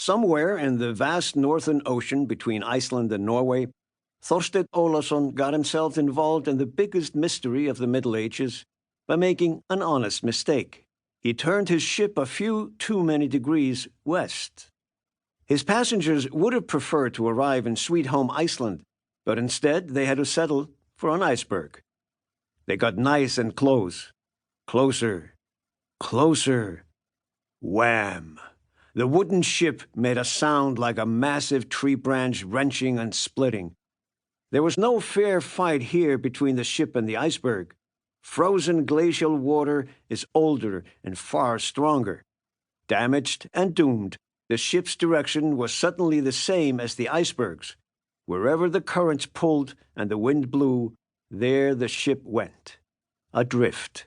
Somewhere in the vast northern ocean between Iceland and Norway, Thorsteinn Ólafsson got himself involved in the biggest mystery of the Middle Ages by making an honest mistake. He turned his ship a few too many degrees west. His passengers would have preferred to arrive in sweet home Iceland, but instead they had to settle for an iceberg. They got nice and close. Closer. Closer. Wham! The wooden ship made a sound like a massive tree branch wrenching and splitting. There was no fair fight here between the ship and the iceberg. Frozen glacial water is older and far stronger. Damaged and doomed, the ship's direction was suddenly the same as the iceberg's. Wherever the currents pulled and the wind blew, there the ship went, adrift.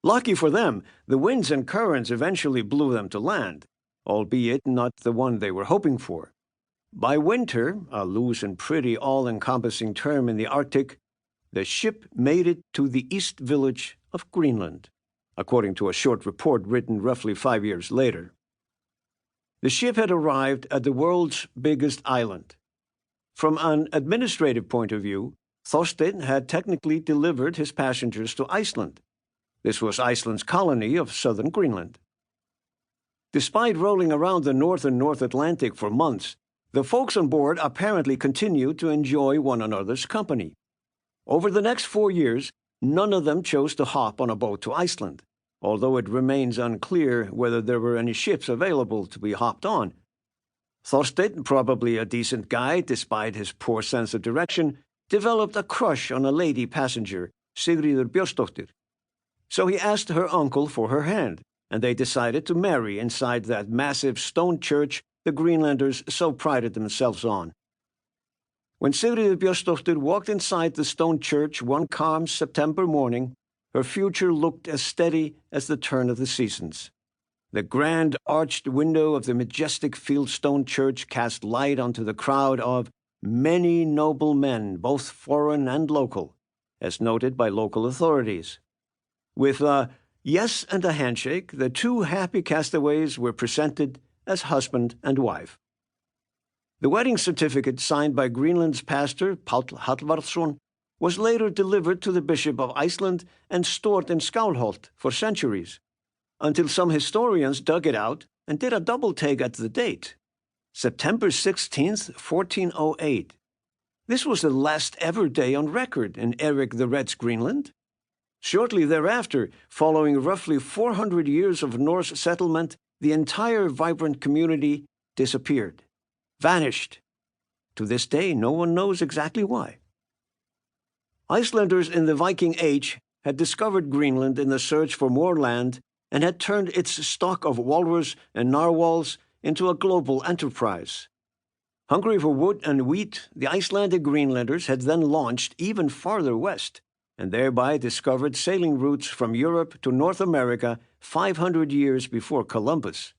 Lucky for them, the winds and currents eventually blew them to land, albeit not the one they were hoping for. By winter, a loose and pretty all-encompassing term in the Arctic, the ship made it to the east village of Greenland, according to a short report written roughly 5 years later. The ship had arrived at the world's biggest island. From an administrative point of view, Thorsteinn had technically delivered his passengers to Iceland. This was Iceland's colony of southern Greenland. Despite rolling around the northern North Atlantic for months, the folks on board apparently continued to enjoy one another's company. Over the next 4 years, none of them chose to hop on a boat to Iceland, although it remains unclear whether there were any ships available to be hopped on. Thorsteinn, probably a decent guy despite his poor sense of direction, developed a crush on a lady passenger, Sigríður Björnsdóttir. So he asked her uncle for her hand, and they decided to marry inside that massive stone church the Greenlanders so prided themselves on. When Sigríður Björnsdóttir walked inside the stone church one calm September morning, her future looked as steady as the turn of the seasons. The grand arched window of the majestic fieldstone church cast light onto the crowd of many noble men, both foreign and local, as noted by local authorities. With a yes and a handshake, the two happy castaways were presented as husband and wife. The wedding certificate signed by Greenland's pastor, Páll Hallvarðsson, was later delivered to the Bishop of Iceland and stored in Skálholt for centuries, until some historians dug it out and did a double-take at the date. September 16th, 1408. This was the last ever day on record in Eric the Red's Greenland. Shortly thereafter, following roughly 400 years of Norse settlement, the entire vibrant community disappeared, vanished. To this day, no one knows exactly why. Icelanders in the Viking Age had discovered Greenland in the search for more land and had turned its stock of walrus and narwhals into a global enterprise. Hungry for wood and wheat, the Icelandic Greenlanders had then launched even farther west, and thereby discovered sailing routes from Europe to North America 500 years before Columbus.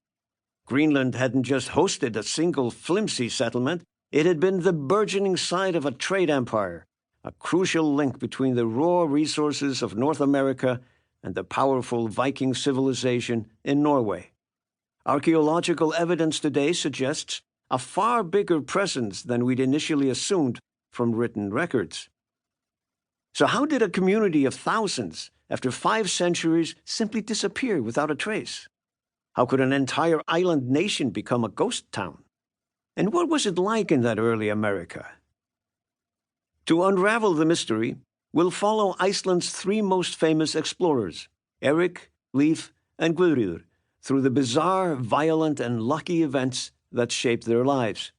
Greenland hadn't just hosted a single flimsy settlement, it had been the burgeoning site of a trade empire, a crucial link between the raw resources of North America and the powerful Viking civilization in Norway. Archaeological evidence today suggests a far bigger presence than we'd initially assumed from written records. So how did a community of thousands, after 5 centuries, simply disappear without a trace? How could an entire island nation become a ghost town? And what was it like in that early America? To unravel the mystery, we'll follow Iceland's 3 most famous explorers, Eric, Leif, and Guðríður, through the bizarre, violent, and lucky events that shaped their lives.